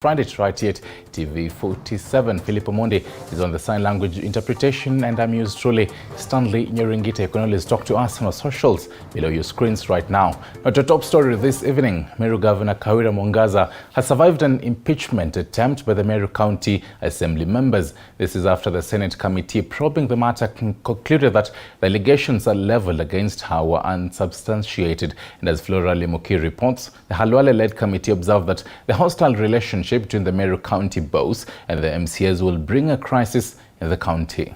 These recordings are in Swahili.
Friday right here at TV 47. Philip Omondi is on the sign language interpretation, and I'm yours truly, Stanley Nyeringita. You can always talk to us on our socials below your screens right now. Now to top story this evening, Meru Governor Kawira Mwangaza has survived an impeachment attempt by the Meru County Assembly members. This is after the Senate committee probing the matter concluded that the allegations are leveled against her were unsubstantiated. And as Flora Limuki reports, the Halwale-led committee observed that the hostile relationship between the Meru County boss and the MCAs will bring a crisis in the county.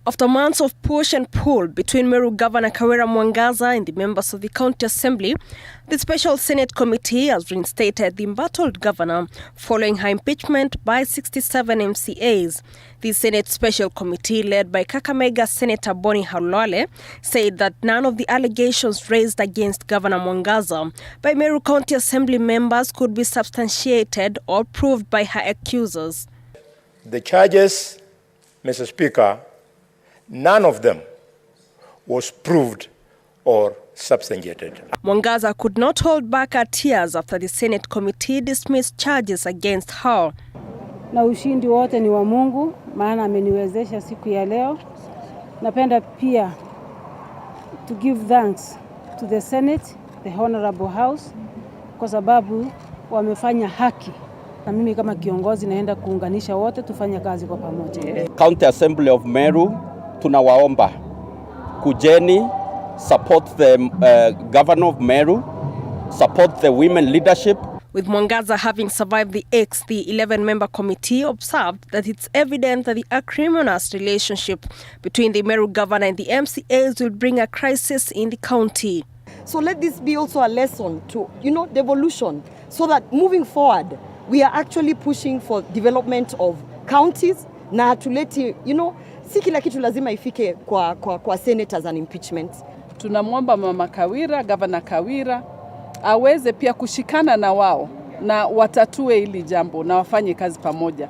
After months of push and pull between Meru Governor Kawira Mwangaza and the members of the County Assembly, the Special Senate Committee has reinstated the embattled governor following her impeachment by 67 MCAs. The Senate Special Committee, led by Kakamega Senator Boni Halwale, said that none of the allegations raised against Governor Mwangaza by Meru County Assembly members could be substantiated or proved by her accusers. The charges, Mr. Speaker, none of them was proved or substantiated. Mwangaza could not hold back her tears after the Senate committee dismissed charges against her. Na ushindi wote ni wa Mungu, maana ameniwezesha siku ya leo. Napenda pia to give thanks to the Senate, the Honorable House, kwa sababu wamefanya haki. Na mimi kama kiongozi naenda kuunganisha wote tufanye kazi kwa pamoja. County Assembly of Meru, tunawaomba kujeni, support the governor of Meru, support the women leadership. With Mwangaza having survived the 11-member committee observed that it's evident that the acrimonious relationship between the Meru governor and the MCAs will bring a crisis in the county. So let this be also a lesson to, devolution, so that moving forward, we are actually pushing for development of counties na tuleti, si kila kitu lazima ifike kwa senators and impeachment. Tunamwomba Mama Kawira, Governor Kawira, aweze pia kushikana na wao na watatue hili jambo na wafanye kazi pamoja.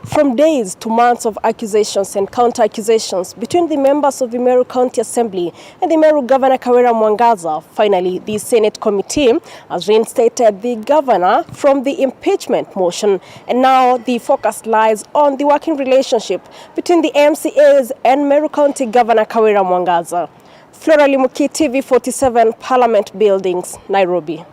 From days to months of accusations and counter-accusations between the members of the Meru County Assembly and the Meru Governor Kawira Mwangaza, finally the Senate committee has reinstated the governor from the impeachment motion, and now the focus lies on the working relationship between the MCAs and Meru County Governor Kawira Mwangaza. Flora Limuki, TV 47, Parliament Buildings, Nairobi.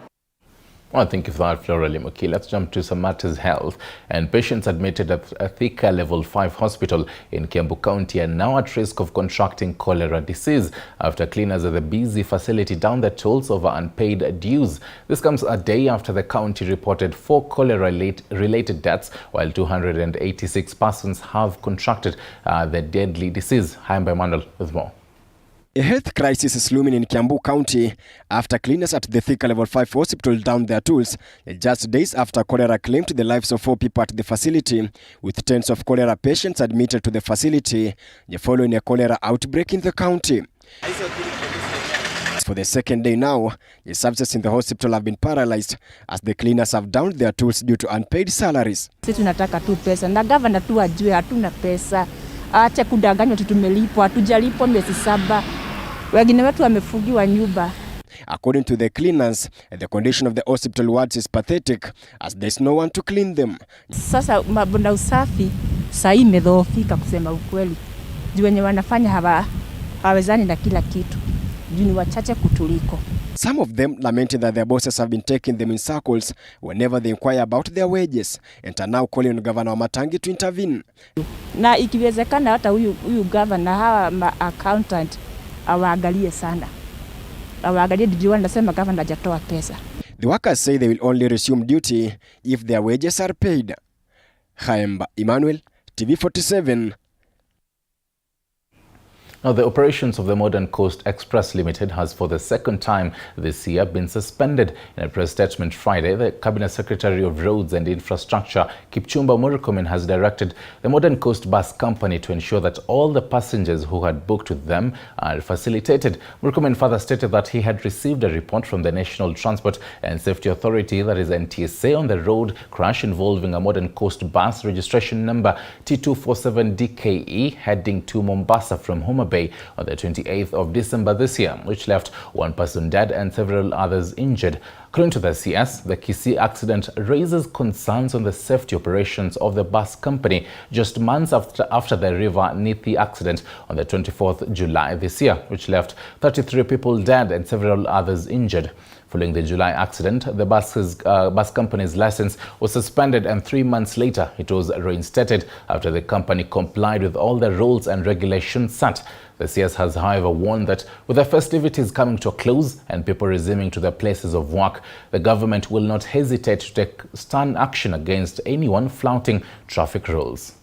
Well, thank you for that, Flora Limuki. Let's jump to some matters health. And patients admitted at a Thika Level 5 hospital in Kiambu County are now at risk of contracting cholera disease after cleaners at the busy facility down their tolls over unpaid dues. This comes a day after the county reported 4 cholera-related deaths, while 286 persons have contracted the deadly disease. Hi, I'm Emmanuel with more. A health crisis is looming in Kiambu County after cleaners at the Thika Level 5 hospital downed their tools just days after cholera claimed the lives of 4 people at the facility, with tens of cholera patients admitted to the facility following a cholera outbreak in the county. For the second day now, the services in the hospital have been paralyzed as the cleaners have downed their tools due to unpaid salaries. Sisi tunataka tu pesa na governor tu ajue hatuna pesa. Acha kudanganywa tumelipwa, hatujalipwa miezi 7. Wengine wetu wamefungiwa nyumba. According to the cleaners, the condition of the hospital wards is pathetic as there's no one to clean them. Sasa mambo na usafi sasa imedhoofika kusema ukweli. Juu wenye wanafanya hawezani na kila kitu. Juu ni wachache kutuliko. Some of them lamented that their bosses have been taking them in circles whenever they inquire about their wages and are now calling on Governor Matangi to intervene. Na ikiwezekana hata huyu governor hawa accountant awaangalie sana. Awaangalie ndio wanasema governor hajatoa pesa. The workers say they will only resume duty if their wages are paid. Haemba Emmanuel, TV 47. Now, the operations of the Modern Coast Express Limited has for the second time this year been suspended. In a press statement Friday, the Cabinet Secretary of Roads and Infrastructure, Kipchumba Murkomen, has directed the Modern Coast Bus Company to ensure that all the passengers who had booked with them are facilitated. Murkomen further stated that he had received a report from the National Transport and Safety Authority, that is NTSA, on the road crash involving a Modern Coast bus registration number T247DKE heading to Mombasa from Homa Bay Bay on the 28th of December this year, which left one person dead and several others injured. According to the CS, the Kisii accident raises concerns on the safety operations of the bus company just months after the River Nithi accident on the 24th July this year, which left 33 people dead and several others injured. Following the July accident, the bus company's license was suspended, and 3 months later it was reinstated after the company complied with all the rules and regulations set. The CS has, however, warned that with the festivities coming to a close and people resuming to their places of work, the government will not hesitate to take stern action against anyone flouting traffic rules.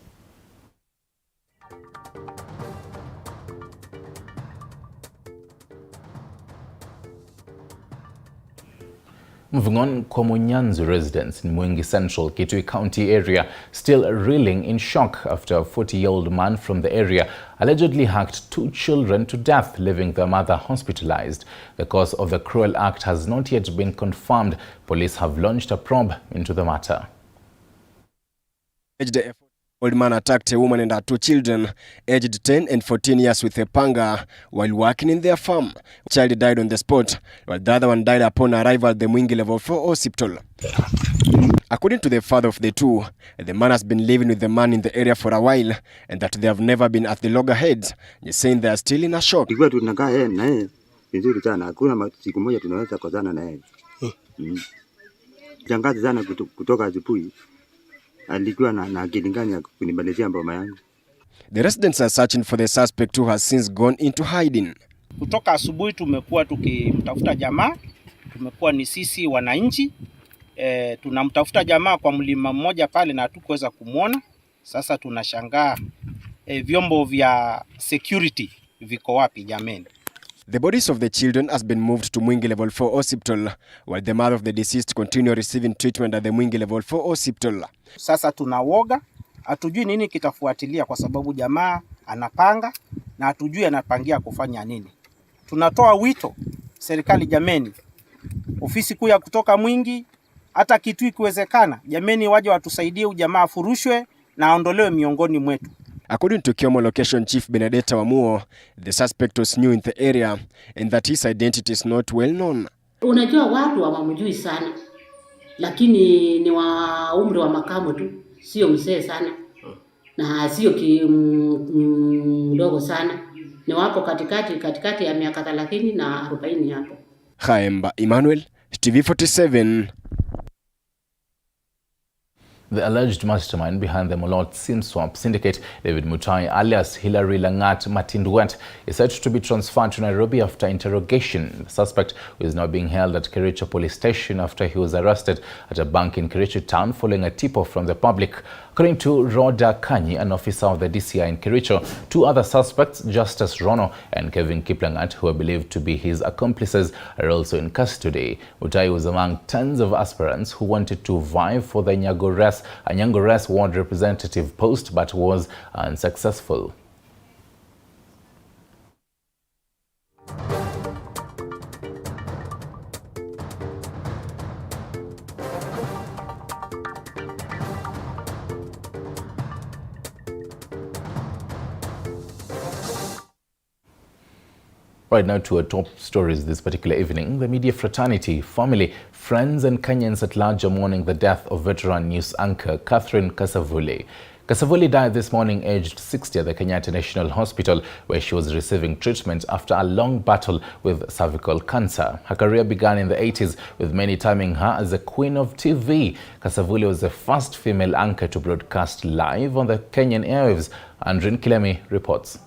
Moving on, Komunyanzu residents in Mwingi Central, Kitui County area still reeling in shock after a 40-year-old man from the area allegedly hacked 2 children to death, leaving their mother hospitalized. The cause of the cruel act has not yet been confirmed. Police have launched a probe into the matter. The old man attacked a woman and her 2 children, aged 10 and 14 years, with a panga while working in their farm. The child died on the spot, while the other one died upon arrival at the Mwingi Level 4 hospital. According to the father of the 2, the man has been living with the man in the area for a while and that they have never been at the loggerheads, saying they are still in a shock. The residents are searching for the suspect, who has since gone into hiding. Kutoka asubuhi tumekuwa tukimtafuta jamaa, tumekuwa ni sisi wananchi, tunamtafuta jamaa kwa mlima mmoja pale na hatukuweza kumuona. Sasa tunashangaa vyombo vya security viko wapi jameni? The bodies of the children has been moved to Mwingi Level 4 hospital, while the mother of the deceased continue receiving treatment at the Mwingi Level 4 hospital. Sasa tunawoga, hatujui nini kitafuatilia kwa sababu jamaa anapanga na hatujui anapangia kufanya nini. Tunatoa wito serikali jameni, ofisi kuu ya kutoka Mwingi, hata kitu ikiwezekana, jameni waje watusaidie ujamaa furushwe na aondolewe miongoni mwetu. According to Kiomo Location Chief Benedetta Wamuo, the suspect was new in the area and that his identity is not well known. Unajua watu hawamjui sana, lakini ni wa umri wa makamo tu, sio mzee sana na sio mdogo sana. Ni wapo katikati ya miaka 30 na 40 hapo. Khaemba Emmanuel, TV47. The alleged mastermind behind the Molot SIM swap syndicate, David Mutai alias Hilary Langat Matinduet, is said to be transferred to Nairobi after interrogation. The suspect, who is now being held at Kericho police station after he was arrested at a bank in Kericho town following a tip-off from the public. According to Rhoda Kanyi, an officer of the DCI in Kericho, 2 other suspects, Justice Rono and Kevin Kiplangat, who are believed to be his accomplices, are also in custody. Mutai was among tens of aspirants who wanted to vie for the Nyangores ward representative post but was unsuccessful. Right now to our top stories this particular evening. The media fraternity, family, friends and Kenyans at large are mourning the death of veteran news anchor Catherine Kasavuli. Kasavuli died this morning aged 60 at the Kenyatta National Hospital, where she was receiving treatment after a long battle with cervical cancer. Her career began in the 80s, with many terming her as the queen of TV. Kasavuli was the first female anchor to broadcast live on the Kenyan airwaves. Andrin Kilemi reports.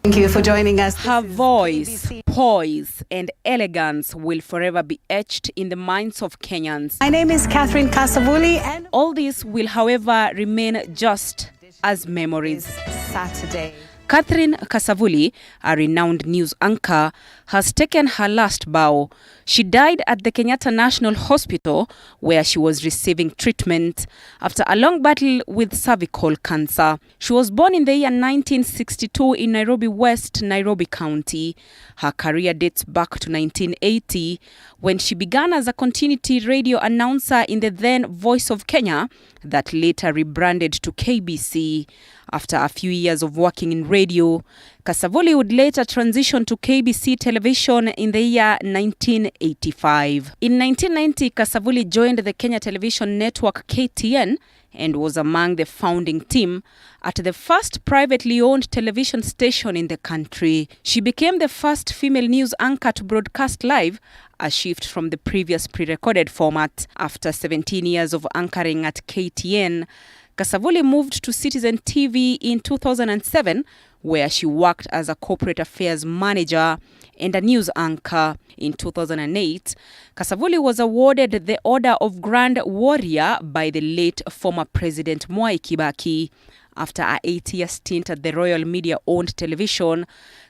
Thank you for joining us. Her voice, poise and elegance will forever be etched in the minds of Kenyans. My name is Catherine Kasavuli, and all this will, however, remain just as memories. Saturday. Catherine Kasavuli, a renowned news anchor, has taken her last bow. She died at the Kenyatta National Hospital, where she was receiving treatment after a long battle with cervical cancer. She was born in the year 1962 in Nairobi West, Nairobi County. Her career dates back to 1980, when she began as a continuity radio announcer in the then Voice of Kenya, that later rebranded to KBC. After a few years of working in radio, Kasavuli would later transition to KBC television in the year 1985. In 1990, Kasavuli joined the Kenya television network KTN and was among the founding team at the first privately owned television station in the country. She became the first female news anchor to broadcast live, a shift from the previous pre-recorded format. After 17 years of anchoring at KTN, Kasavuli moved to Citizen TV in 2007, where she worked as a corporate affairs manager and a news anchor. In 2008, Kasavuli was awarded the Order of Grand Warrior by the late former President Mwai Kibaki. After a 8-year stint at the Royal Media-owned television,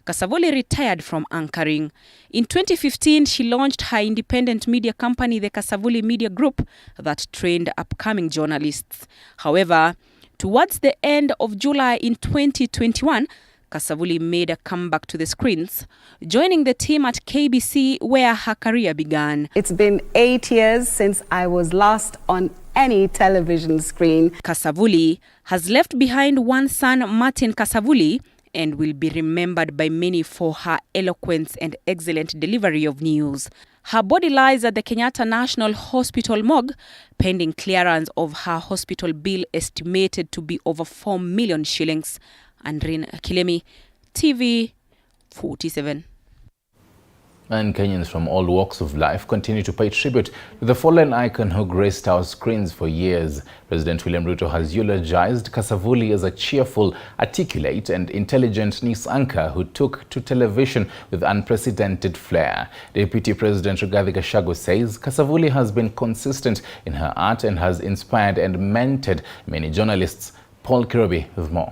Kasavuli retired from anchoring. In 2015, she launched her independent media company, the Kasavuli Media Group, that trained upcoming journalists. However, towards the end of July in 2021, Kasavuli made a comeback to the screens, joining the team at KBC, where her career began. It's been 8 years since I was last on any television screen. Kasavuli has left behind one son, Martin Kasavuli, and will be remembered by many for her eloquence and excellent delivery of news. Her body lies at the Kenyatta National Hospital morgue, pending clearance of her hospital bill estimated to be over 4 million shillings. Andrin Kilemi, TV 47. And Kenyans from all walks of life continue to pay tribute to the fallen icon who graced our screens for years. President William Ruto has eulogized Kasavuli as a cheerful, articulate and intelligent news anchor who took to television with unprecedented flair. Deputy President Rigathi Gachagua says Kasavuli has been consistent in her art and has inspired and mentored many journalists. Paul Kirobi with more.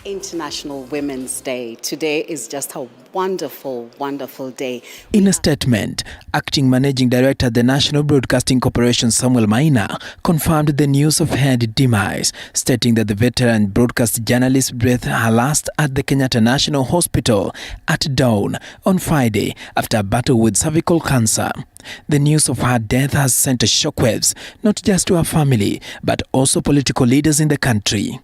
International Women's Day. Today is just a wonderful, wonderful day. In a statement, Acting Managing Director of the National Broadcasting Corporation Samuel Maina confirmed the news of her demise, stating that the veteran broadcast journalist breathed her last at the Kenyatta National Hospital at dawn on Friday after a battle with cervical cancer. The news of her death has sent shockwaves not just to her family but also political leaders in the country.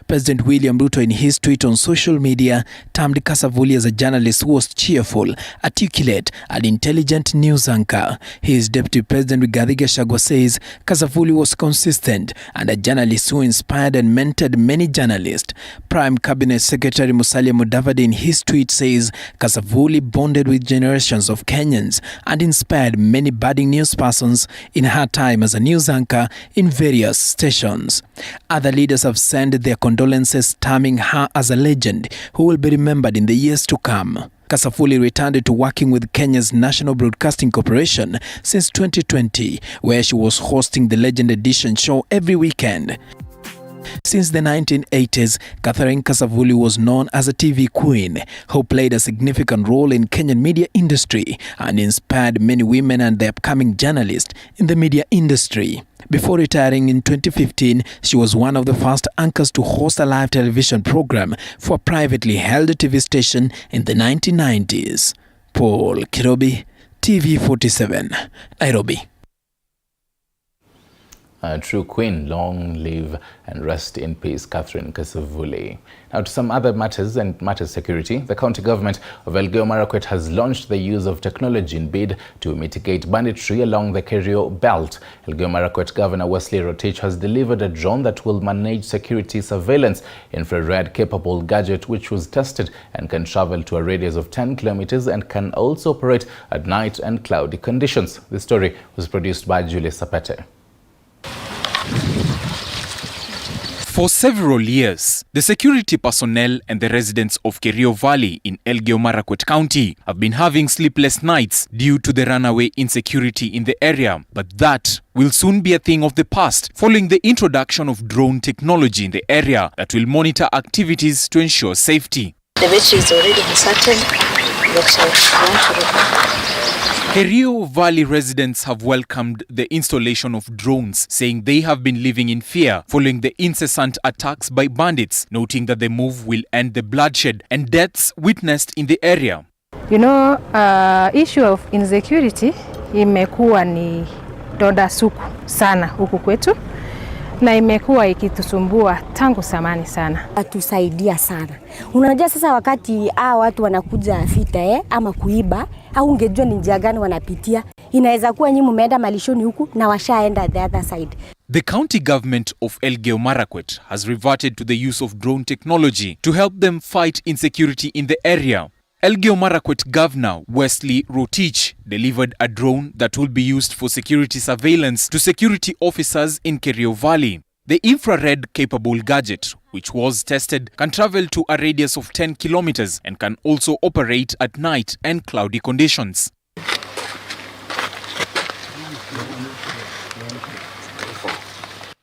President William Ruto, in his tweet on social media, termed Kasavuli as a journalist who was cheerful, articulate, and intelligent news anchor. His Deputy President Rigathi Gachagua says Kasavuli was consistent and a journalist who inspired and mentored many journalists. Prime Cabinet Secretary Musalia Mudavadi, in his tweet, says Kasavuli bonded with generations of Kenyans and inspired many budding news persons in her time as a news anchor in various stations. Other leaders have sent their condolences, terming her as a legend who will be remembered in the years to come. Kasavuli returned to working with Kenya's National Broadcasting Corporation since 2020, where she was hosting the Legend Edition show every weekend. Since the 1980s, Catherine Kasavuli was known as a TV queen who played a significant role in Kenyan media industry and inspired many women and the upcoming journalists in the media industry. Before retiring in 2015, she was one of the first anchors to host a live television program for a privately held TV station in the 1990s. Paul Kirobi, TV 47, Nairobi. True Queen, long live and rest in peace, Catherine Kasavuli. Now to some other matters and matters security. The county government of Elgeyo Marakwet has launched the use of technology in bid to mitigate banditry along the Kerio belt. Elgeyo Marakwet Governor Wesley Rotich has delivered a drone that will manage security surveillance. Infrared capable gadget which was tested and can travel to a radius of 10 kilometers and can also operate at night and cloudy conditions. This story was produced by Julius Sapete. For several years, the security personnel and the residents of Kerio Valley in Elgeyo Marakwet County have been having sleepless nights due to the runaway insecurity in the area. But that will soon be a thing of the past following the introduction of drone technology in the area that will monitor activities to ensure safety. The battery is already uncertain, but I want to report. Kerio Valley residents have welcomed the installation of drones, saying they have been living in fear following the incessant attacks by bandits, noting that the move will end the bloodshed and deaths witnessed in the area. You know, issue of insecurity imekuwa ni donda suku sana huku kwetu na imekuwa ikitusumbua tangu zamani sana. Atusaidia sana. Unajua sasa wakati watu wanakuja vita ama kuiba au ungejua ni njia gani wanapitia, inaweza kuwa nyinyi mmeenda malishoni huku na washaenda the other side. The county government of Elgeyo Marakwet has reverted to the use of drone technology to help them fight insecurity in the area. Elgeyo Marakwet Governor Wesley Rotich delivered a drone that will be used for security surveillance to security officers in Kerio Valley. The infrared-capable gadget, which was tested, can travel to a radius of 10 kilometers and can also operate at night and cloudy conditions.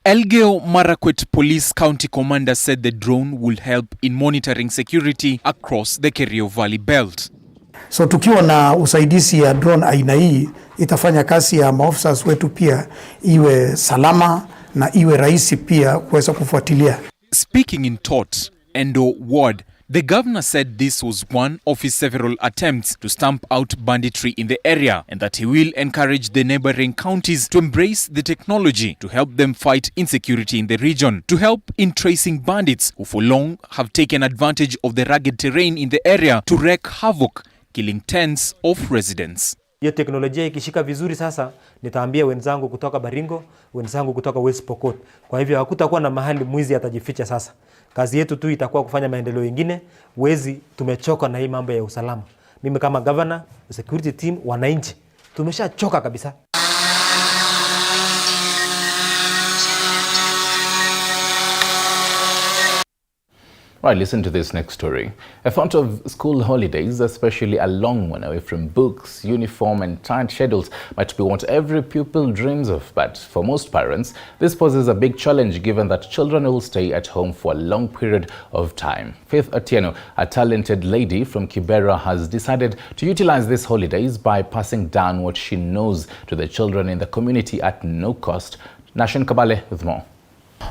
Elgeyo Marakwet Police County Commander said the drone will help in monitoring security across the Kerio Valley belt. So tukiwa na usaidizi ya drone aina hii, itafanya kazi ya maofficers wetu pia iwe salama na iwe rahisi pia kuweza kufuatilia. Speaking in Tot, Endo Ward, the governor said this was one of his several attempts to stamp out banditry in the area and that he will encourage the neighboring counties to embrace the technology to help them fight insecurity in the region, to help in tracing bandits who for long have taken advantage of the rugged terrain in the area to wreak havoc, killing tens of residents. Hiyo teknolojia ikishika vizuri sasa, nitaambia wenzangu kutoka Baringo, wenzangu kutoka West Pokot. Kwa hivyo hakutakuwa na mahali mwizi atajificha sasa. Kazi yetu tu itakuwa kufanya maendeleo mengine. Wezi tumechoka na hii mambo ya usalama. Mimi kama governor, security team, wananchi, tumeshachoka kabisa. Right, listen to this next story. A thought of school holidays, especially a long one away from books, uniform and tight schedules, might be what every pupil dreams of. But for most parents, this poses a big challenge given that children will stay at home for a long period of time. Faith Atieno, a talented lady from Kibera, has decided to utilize these holidays by passing down what she knows to the children in the community at no cost. Nashin Kabale with more.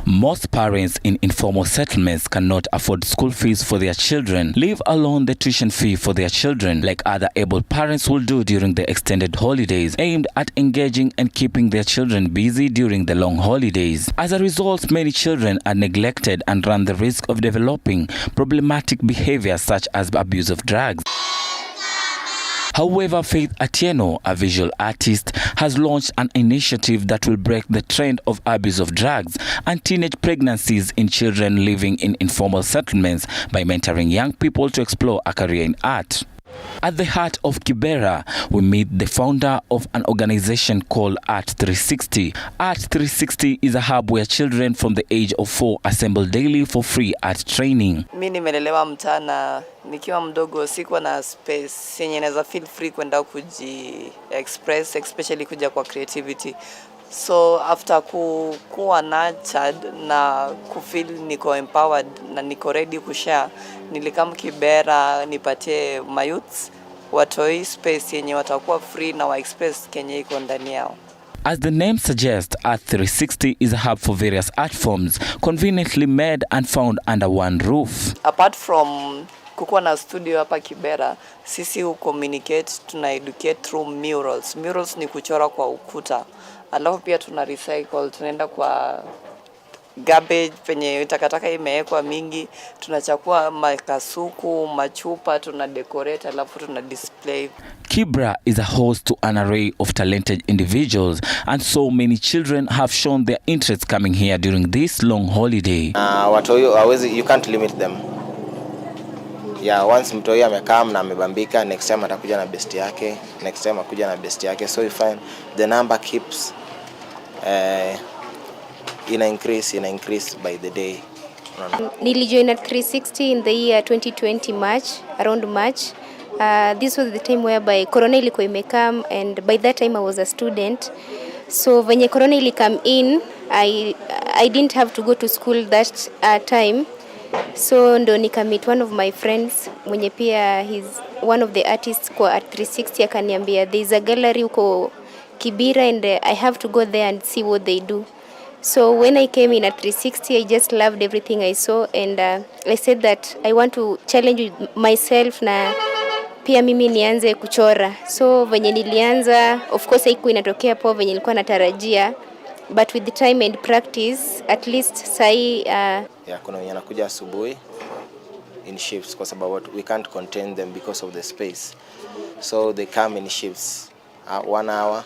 Most parents in informal settlements cannot afford school fees for their children, leave alone the tuition fee for their children, like other able parents will do during the extended holidays, aimed at engaging and keeping their children busy during the long holidays. As a result, many children are neglected and run the risk of developing problematic behavior such as abuse of drugs. However, Faith Atieno, a visual artist, has launched an initiative that will break the trend of abuse of drugs and teenage pregnancies in children living in informal settlements by mentoring young people to explore a career in art. At the heart of Kibera, we meet the founder of an organization called Art 360. Art 360 is a hub where children from the age of 4 assemble daily for free art training. Mimi nimelelewa mtaani, nikiwa mdogo sikuwa na space yenye naweza feel free kwenda kuji express, especially kuja kwa creativity. So after kuwa nurtured na kufeel niko empowered na niko ready kushare, nilikam Kibera nipatie my youths watoi space yenye watakuwa free na wa express kenye iko ndani yao. As the name suggests, Art 360 is a hub for various art forms, conveniently made and found under one roof. Apart from kukuwa na studio hapa Kibera, sisi communicate, tuna educate through murals. Murals ni kuchora kwa ukuta. Alafu pia tuna recycle, tunaenda kwa garbage penye takataka imewekwa mingi, tunachukua makasuku, machupa, tuna decorate, alafu tuna display. Kibera is a host to an array of talented individuals, and so many children have shown their interest coming here during this long holiday. You can't limit them. Yeah, once mtoi amekaa na amebambika, next time atakuja na best yake, next time akuja na best yake, so you find the number keeps increase by the day. Nilijoin at 360 in the year 2020 around March. This was the time whereby Corona ilikuwa imekam, and by that time I was a student. So when Corona ilikam in, I didn't have to go to school that time. So ndo nikamit one of my friends mwenye pia he's one of the artists kwa at 360, akaniambia there is a gallery uko Kibera and I have to go there and see what they do. So when I came in at 360, I just loved everything I saw, and I said that I want to challenge myself na pia mimi nianze kuchora. So venye nilianza, of course haiku inatokea poa venye nilikuwa natarajia, but with the time and practice at least sai kuna wenye anakuja asubuhi in shifts kwa sababu we can't contain them because of the space, so they come in shifts 1 hour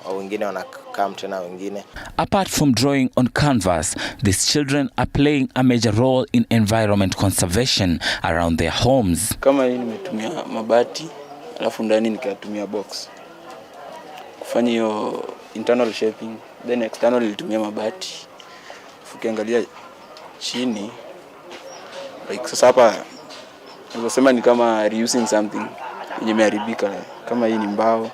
au wengine wanakam tena wengine. Apart from drawing on canvas, these children are playing a major role in environment conservation around their homes. Kama hii nimetumia mabati alafu ndani nikatumia box kufanya hiyo internal shaping, then external nilitumia mabati. Ukiangalia chini like sasa hapa unasema ni kama reusing something yenye imeharibika, kama hii ni mbao,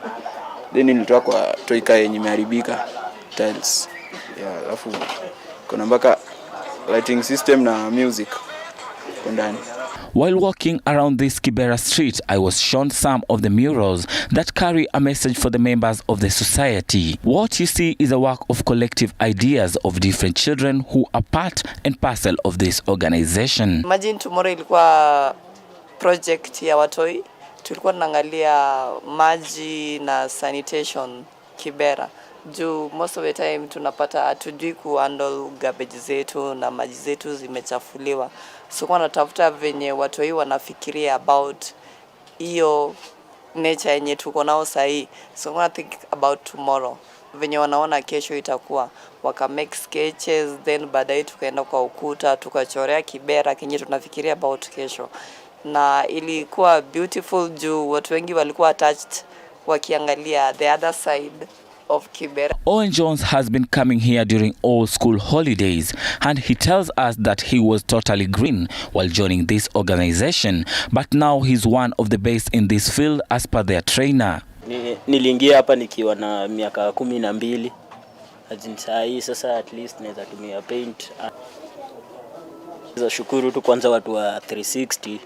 then nilitoa kwa toika yenye imeharibika tiles. Alafu kuna mpaka lighting system na music kwa ndani. While walking around this Kibera street, I was shown some of the murals that carry a message for the members of the society. What you see is a work of collective ideas of different children who are part and parcel of this organization. Imagine tomorrow ilikuwa project ya watoi. Tulikuwa tunaangalia maji na sanitation Kibera. Juu most of the time tunapata hatujui kuhandle garbage zetu na maji zetu zimechafuliwa. So kwa natafuta venye watu hii wanafikiria about hiyo nature yenye tuko nao sahi. So kwa think about tomorrow. Venye wanaona kesho itakuwa, waka make sketches, then baadaye tukaenda kwa ukuta tukachorea Kibera kenye tunafikiria about kesho. Na ilikuwa beautiful juu watu wengi walikuwa attached wakiangalia the other side of Kibera. Owen Jones has been coming here during all school holidays, and he tells us that he was totally green while joining this organization, but now he's one of the best in this field as per their trainer. Niliingia hapa nikiwa na miaka 12. Hadi sasa at least naweza tumia paint. Shukuru tu kwanza watu wa 360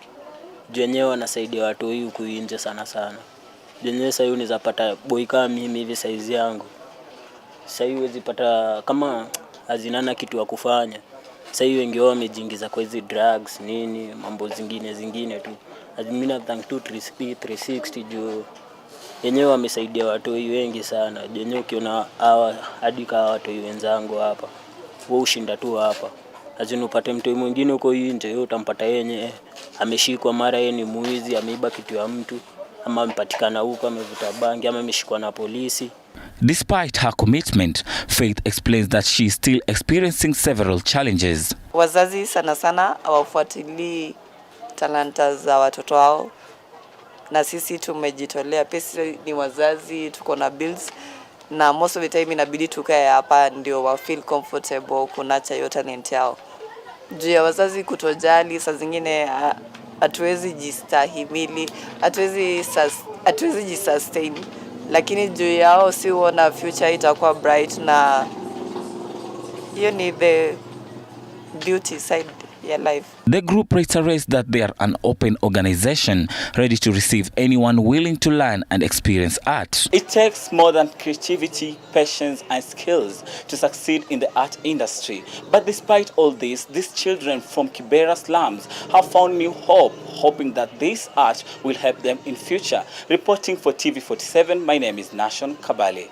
wenyewe wanasaidia watu hii huku nje sana. Jenye sasa hiyo niza pata boy kama mimi hivi size yangu. Sasa hiyo wezi pata kama hazinana kitu ya kufanya. Sasa hiyo wengi wao wamejiingiza kwa hizo drugs nini, mambo zingine tu. Admina thank to 360 juu yenyewe wamesaidia watu wengi sana. Yenyewe ukiona hawa hadi kwa watu wenzangu hapa. Wao ushinda tu hapa. Lazima upate mtu mwingine uko nje, yeye utampata yenye ameshikwa mara yeye ni muizi, ameiba kitu ya mtu, ama amepatikana huko amevuta bangi, ama ameshikwa na polisi. Despite her commitment, Faith explains that she is still experiencing several challenges. Wazazi sana hawafuatilii talanta za watoto wao, na sisi tumejitolea. Pesa ni wazazi, tuko na bills, na most of the time inabidi tukae hapa ndio wa feel comfortable kunacha hiyo talent yao. Juu ya wazazi kutojali, saa zingine hatuwezi jistahimili, hatuwezi jisustain, lakini juu yao si uona future itakuwa bright, na hiyo ni the beauty side ya life. The group reiterates that they are an open organization ready to receive anyone willing to learn and experience art. It takes more than creativity, patience and skills to succeed in the art industry. But despite all this, these children from Kibera slums have found new hope, hoping that this art will help them in future. Reporting for TV47, my name is Nashon Kabale.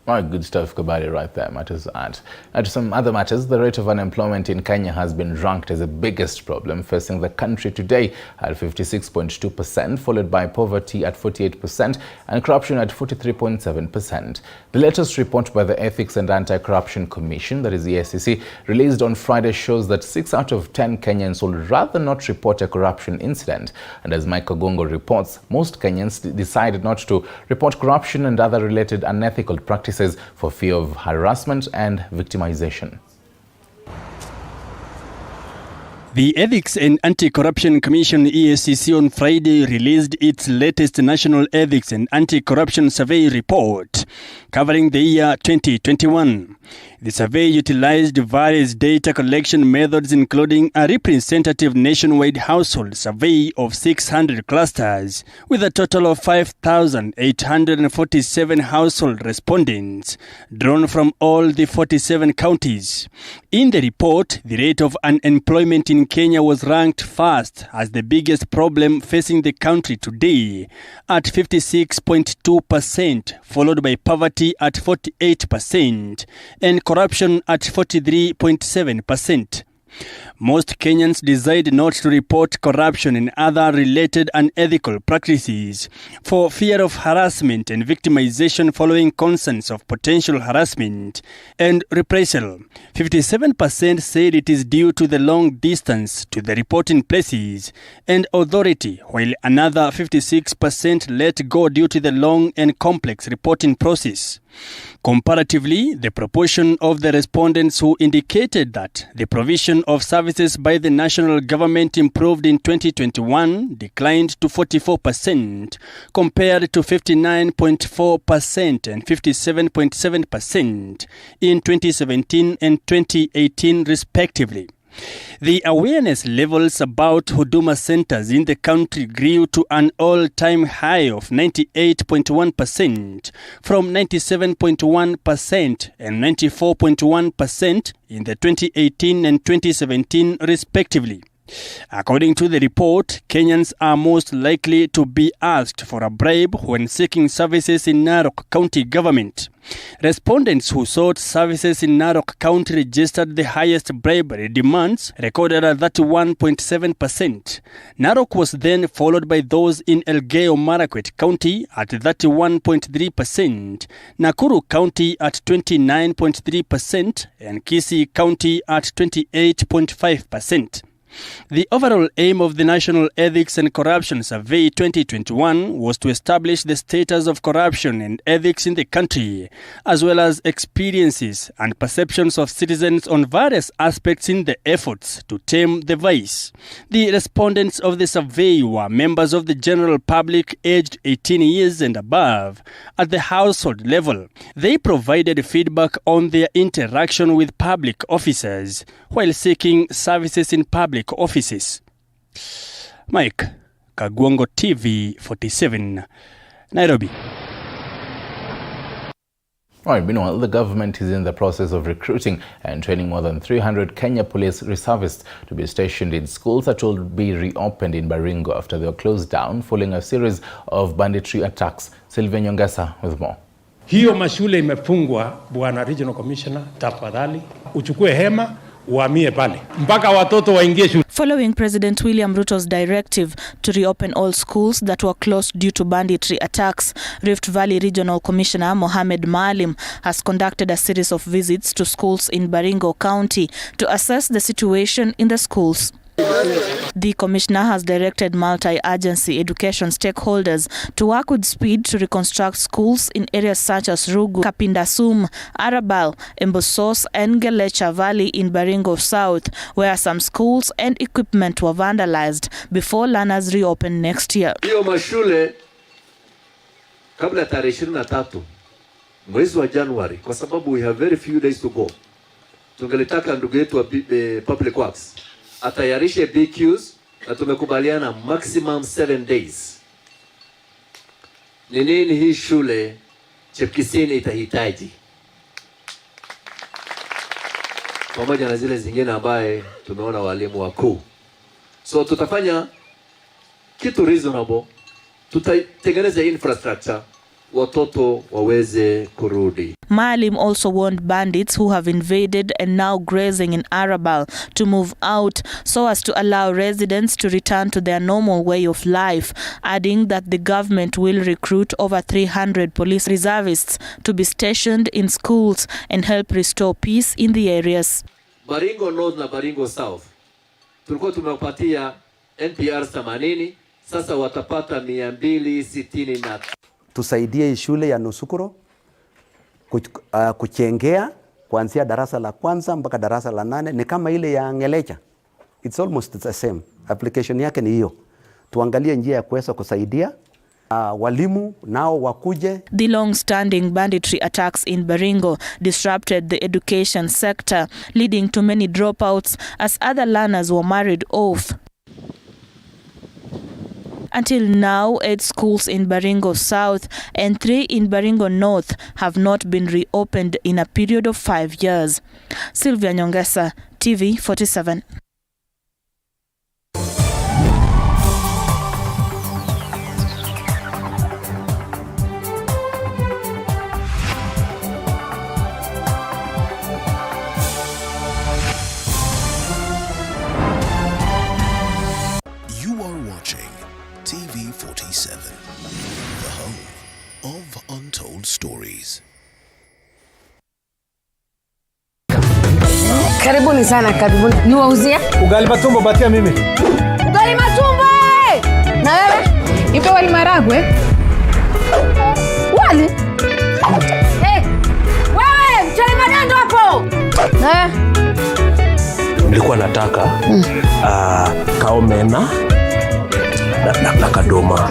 All right, good stuff, Kabali, right there. Matters art. Now to some other matters, the rate of unemployment in Kenya has been ranked as the biggest problem facing the country today at 56.2%, followed by poverty at 48% and corruption at 43.7%. The latest report by the Ethics and Anti-Corruption Commission, that is the SEC, released on Friday shows that 6 out of 10 Kenyans would rather not report a corruption incident. And as Michael Gongo reports, most Kenyans decided not to report corruption and other related unethical practices for fear of harassment and victimization. The Ethics and Anti-Corruption Commission EACC on Friday released its latest National Ethics and Anti-Corruption Survey report covering the year 2021. The survey utilized various data collection methods, including a representative nationwide household survey of 600 clusters, with a total of 5,847 household respondents, drawn from all the 47 counties. In the report, the rate of unemployment in Kenya was ranked first as the biggest problem facing the country today, at 56.2%, followed by poverty at 48%, and corruption at 43.7%. Most Kenyans decide not to report corruption and other related unethical practices for fear of harassment and victimization following concerns of potential harassment and reprisal. 57% said it is due to the long distance to the reporting places and authority, while another 56% let go due to the long and complex reporting process. Comparatively, the proportion of the respondents who indicated that the provision of services by the national government improved in 2021 declined to 44%, compared to 59.4% and 57.7% in 2017 and 2018 respectively. The awareness levels about Huduma centers in the country grew to an all-time high of 98.1% from 97.1% and 94.1% in the 2018 and 2017 respectively. According to the report, Kenyans are most likely to be asked for a bribe when seeking services in Narok County government. Respondents who sought services in Narok County registered the highest bribery demands, recorded at 31.7%. Narok was then followed by those in Elgeyo Marakwet County at 31.3%, Nakuru County at 29.3%, and Kisii County at 28.5%. The overall aim of the National Ethics and Corruption Survey 2021 was to establish the status of corruption and ethics in the country, as well as experiences and perceptions of citizens on various aspects in the efforts to tame the vice. The respondents of the survey were members of the general public aged 18 years and above at the household level. They provided feedback on their interaction with public officers while seeking services in public offices. Mike Kagwongo, TV 47, Nairobi. Right, meanwhile, the government is in the process of recruiting and training more than 300 Kenya police reservists to be stationed in schools that will be reopened in Baringo after they were closed down following a series of banditry attacks. Sylvia Nyongesa with more. Hiyo mashule imefungwa, Bwana Regional Commissioner, tafadhali uchukue hema uhamie pale mpaka watoto waingie shule. Following President William Ruto's directive to reopen all schools that were closed due to banditry attacks, Rift Valley Regional Commissioner Mohamed Maalim has conducted a series of visits to schools in Baringo County to assess the situation in the schools. The commissioner has directed multi-agency education stakeholders to work with speed to reconstruct schools in areas such as Rugu, Kapindasum, Arabal, Embosos and Gelecha Valley in Baringo South, where some schools and equipment were vandalized before learners reopen next year. Hiyo mashule kabla tarehe 23 mwezi wa January, kwa sababu we have very few days to go, tungelitaka ndugu yetu wa Public Works atayarishe BQs na tumekubaliana maximum 7 days. Ni nini hii shule Chepkisini itahitaji? Pamoja na zile zingine ambaye tumeona walimu wakuu. So tutafanya kitu reasonable, tutatengeneza infrastructure, watoto waweze kurudi. Maalim also warned bandits who have invaded and now grazing in Arabal to move out so as to allow residents to return to their normal way of life, adding that the government will recruit over 300 police reservists to be stationed in schools and help restore peace in the areas. Baringo North na Baringo South tulikuwa tumewapatia NPR 80, sasa watapata 260. Tusaidie shule ya Nusukuro kuchengea kuanzia darasa la kwanza mpaka darasa la 8, ni kama ile ya Ngelecha. It's almost the same. Application yake ni hiyo. Tuangalie njia ya kuweza kusaidia Walimu nao wakuje. The long-standing banditry attacks in Baringo disrupted the education sector, leading to many dropouts as other learners were married off. Until now, 8 schools in Baringo South and 3 in Baringo North have not been reopened in a period of 5 years. Sylvia Nyongesa, TV 47. TV 47, the home of untold stories. Karibuni sana, karibuni. Niwauzie? Ugali matumbo batia mimi. Ugali matumbo! Na wewe? Ipe wali maragwe? Wali? Wewe, mchele madendo hapo! Na nilikuwa nataka kaomena na kadoma.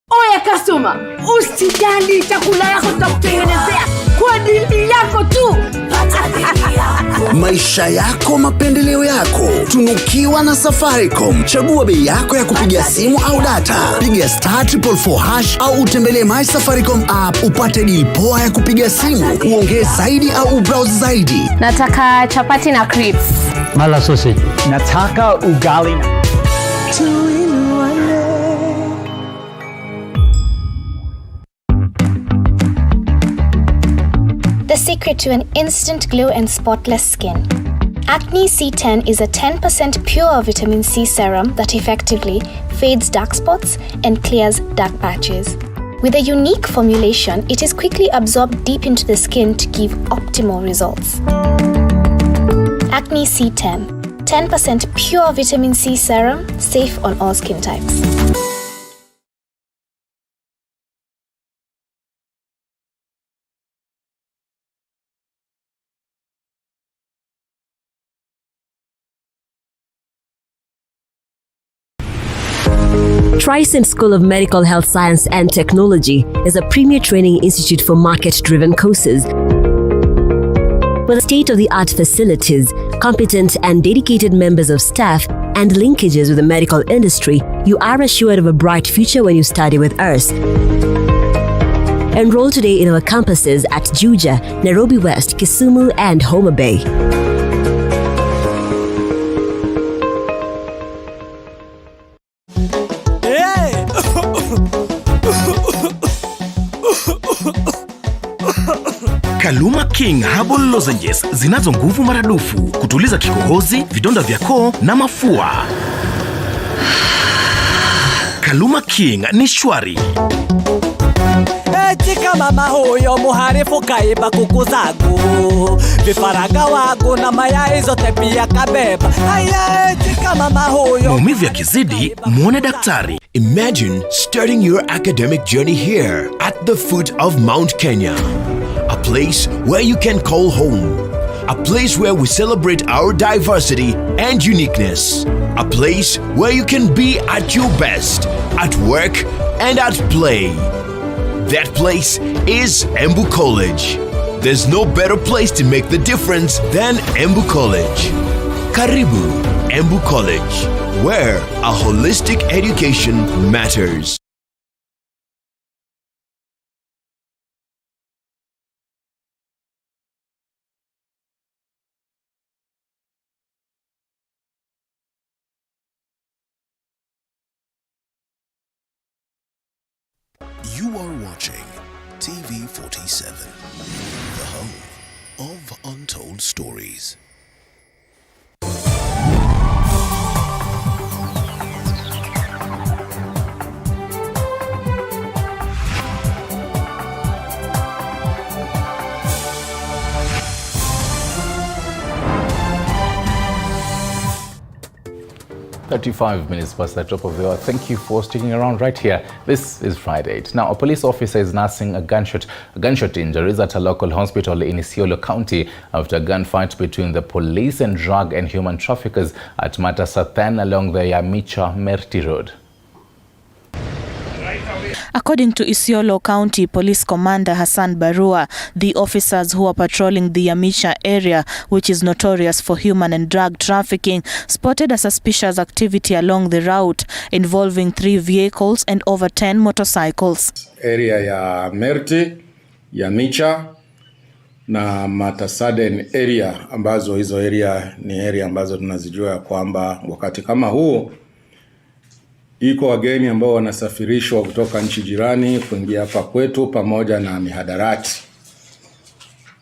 Oya customer, usijali chakula yako tutakutengenezea kwa dili yako tu. Maisha yako, mapendeleo yako. Tunukiwa na Safaricom. Chagua bei yako ya kupiga simu au data. Piga *444# au utembelee My Safaricom app upate deal poa ya kupiga simu. Uongee zaidi au browse zaidi. Nataka chapati na crips. Mala sausage. Nataka ugali na The secret to an instant glow and spotless skin. Acne C10 is a 10% pure vitamin C serum that effectively fades dark spots and clears dark patches. With a unique formulation, it is quickly absorbed deep into the skin to give optimal results. Acne C10, 10% pure vitamin C serum, safe on all skin types. Trisim School of Medical Health Science and Technology is a premier training institute for market-driven courses. With state-of-the-art facilities, competent and dedicated members of staff, and linkages with the medical industry, you are assured of a bright future when you study with us. Enroll today in our campuses at Juja, Nairobi West, Kisumu, and Homa Bay. Kaluma King Herbal Lozenges zinazo nguvu maradufu kutuliza kikohozi, vidonda vya koo na mafua. Kaluma King ni shwari. Chika mama huyo muharifu kaiba kuku zangu, vifaranga wangu na mayai zote pia kabeba. Haya, chika mama huyo. Maumivu yakizidi, muone daktari. Imagine starting your academic journey here at the foot of Mount Kenya. A place where you can call home. A place where we celebrate our diversity and uniqueness. A place where you can be at your best, at work and at play. That place is Embu College. There's no better place to make the difference than Embu College. Karibu Embu College, where a holistic education matters. You are watching TV 47, the home of untold stories. 35 minutes past the top of the hour. Thank you for sticking around right here. This is Friday 8. Now, a police officer is nursing a gunshot injuries at a local hospital in Isiolo County after a gunfight between the police and drug and human traffickers at Matasathen along the Yamicha-Merti Road. According to Isiolo County Police Commander Hassan Barua, the officers who are patrolling the Yamicha area, which is notorious for human and drug trafficking, spotted a suspicious activity along the route involving 3 vehicles and over 10 motorcycles. Area ya Merti, Yamicha na Matasathen area, ambazo hizo area ni area ambazo tunazijua kwamba wakati kama huu iko wageni ambao wanasafirishwa kutoka nchi jirani kuingia hapa kwetu pamoja na mihadarati.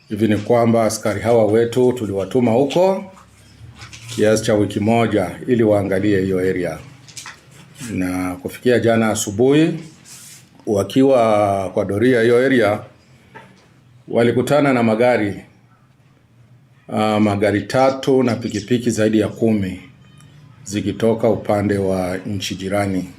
Hivi ni kwamba askari hawa wetu tuliwatuma huko kiasi cha wiki moja ili waangalie hiyo area. Na kufikia jana asubuhi wakiwa kwa doria hiyo area walikutana na magari 3 na pikipiki zaidi ya 10 zikitoka upande wa nchi jirani.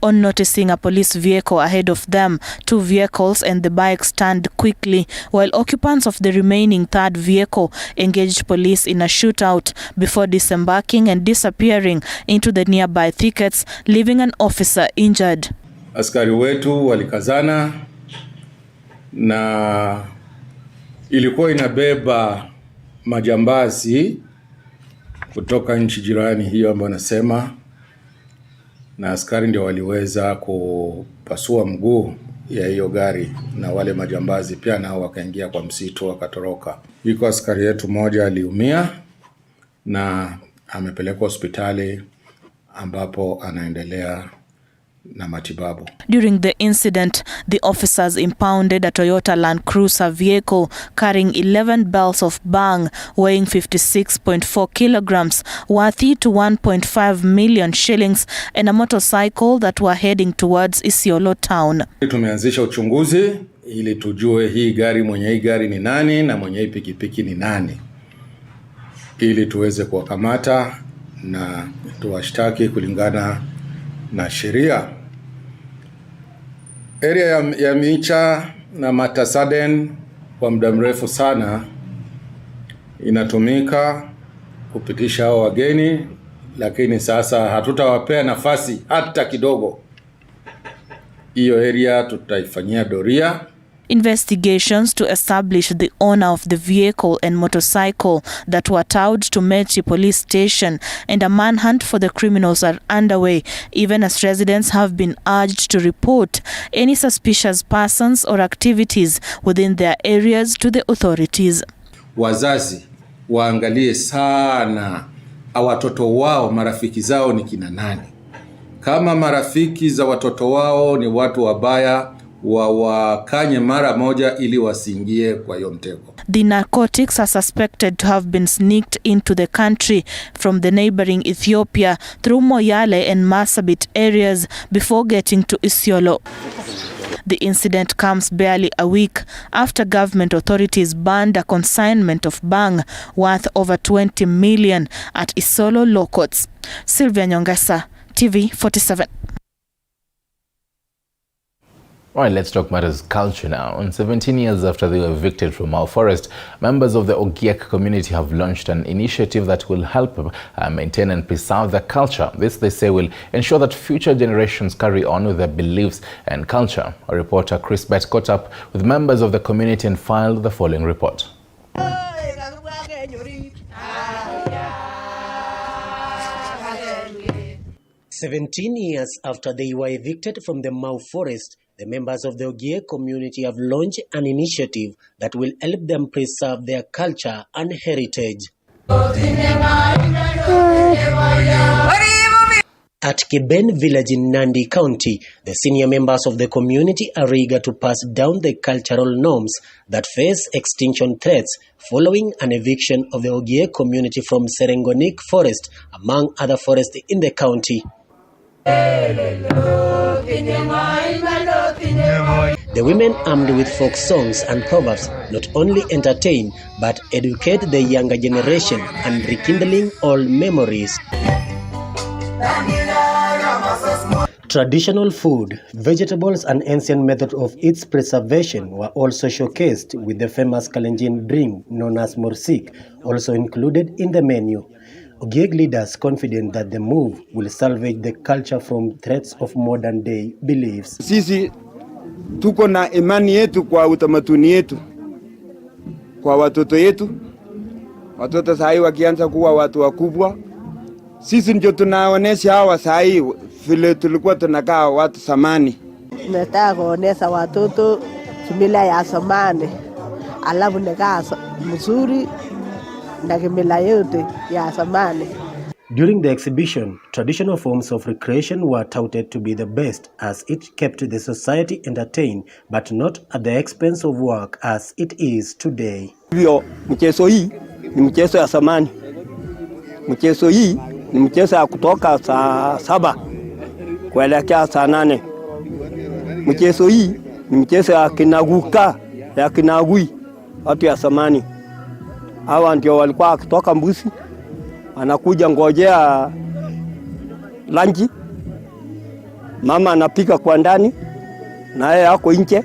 On noticing a police vehicle ahead of them, 2 vehicles and the bike turned quickly, while occupants of the remaining 3rd vehicle engaged police in a shootout before disembarking and disappearing into the nearby thickets, leaving an officer injured. Askari wetu walikazana na ilikuwa inabeba majambazi kutoka nchi jirani hiyo ambayo nasema, na askari ndio waliweza kupasua mguu ya hiyo gari na wale majambazi pia nao wakaingia kwa msitu wakatoroka. Iko askari yetu mmoja aliumia na amepelekwa hospitali ambapo anaendelea na matibabu. During the incident, the officers impounded a Toyota Land Cruiser vehicle carrying 11 barrels of bang weighing 56.4 kilograms worthy to 1.5 million shillings and a motorcycle that were heading towards Isiolo town. Tumeanzisha uchunguzi ili tujue mwenye hii gari ni nani na mwenye hii pikipiki ni nani, ili tuweze kuwakamata na tuwashtaki kulingana na sheria. Area ya Yamicha na Matasathen kwa muda mrefu sana inatumika kupitisha hao wageni, lakini sasa hatutawapea nafasi hata kidogo. Hiyo area tutaifanyia doria. Investigations to establish the owner of the vehicle and motorcycle that were towed to Merti police station and a manhunt for the criminals are underway, even as residents have been urged to report any suspicious persons or activities within their areas to the authorities. Wazazi waangalie sana watoto wao, marafiki zao ni kina nani. Kama marafiki za watoto wao ni watu wabaya, wakanye mara moja ili wasiingie kwa hiyo mtego. The narcotics are suspected to have been sneaked into the country from the neighboring Ethiopia through Moyale and Marsabit areas before getting to Isiolo. The incident comes barely a week after government authorities banned a consignment of bang worth over 20 million at Isiolo law courts. Sylvia Nyongesa, TV47. All right, let's talk matters culture now. And 17 years after they were evicted from our forest, members of the Ogiek community have launched an initiative that will help maintain and preserve their culture. This, they say, will ensure that future generations carry on with their beliefs and culture. Our reporter Chris Bett caught up with members of the community and filed the following report. 17 years after they were evicted from the Mau forest, the members of the Ogiek community have launched an initiative that will help them preserve their culture and heritage. At Kiben village in Nandi County, the senior members of the community are eager to pass down the cultural norms that face extinction threats following an eviction of the Ogiek community from Serengonik Forest, among other forests in the county. The women, armed with folk songs and proverbs, not only entertain but educate the younger generation and rekindling old memories. Traditional food, vegetables and ancient method of its preservation were also showcased, with the famous Kalenjin drink known as morsik also included in the menu. Ogiek leaders confident that the move will salvage the culture from threats of modern day beliefs. Sisi tuko na imani yetu kwa utamaduni yetu, kwa watoto yetu. Watoto sahi wakianza kuwa watu wakubwa, sisi ndio tunaonesha hawa sahi vile tulikuwa tunakaa watu zamani. Nataka kuonesha watoto kimila ya zamani, alafu nikaa mzuri na kimila yote ya zamani. During the exhibition, traditional forms of recreation were touted to be the best, as it kept the society entertained, but not at the expense of work as it is today. Hivyo mchezo hii ni mchezo ya zamani. Mchezo hii ni mchezo ya kutoka saa 7 kuelekea saa 8. Mchezo hii ni mchezo ya kinaguka, ya kinagui, watu ya zamani. Hawa ndio walikuwa wakitoka mbusi, anakuja ngojea lanji, mama anapika kwa ndani na yeye yako nje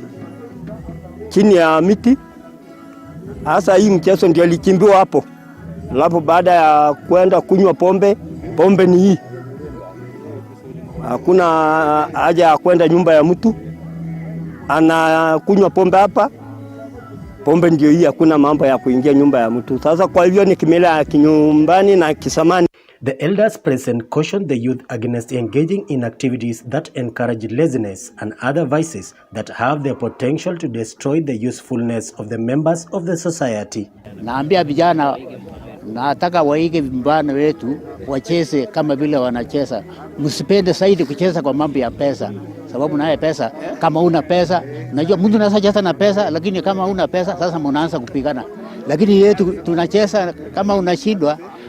chini ya miti. Hasa hii mchezo ndio lichimbiwa hapo. Alafu baada ya kwenda kunywa pombe ni hii. Hakuna haja ya kwenda nyumba ya mtu, anakunywa pombe hapa. Pombe ndio hii, hakuna mambo ya kuingia nyumba ya mtu. Sasa kwa hivyo ni kimila ya kinyumbani na kisamani. The elders present cautioned the youth against engaging in activities that encourage laziness and other vices that have the potential to destroy the usefulness of the members of the society. Naambia vijana, nataka waige vijana wetu wacheze kama vile wanacheza. Msipende zaidi kucheza kwa mambo ya pesa, sababu naye pesa, kama una pesa, unajua mtu anaweza cheza na pesa, lakini kama una pesa sasa mnaanza kupigana. Lakini yetu tunacheza, kama unashindwa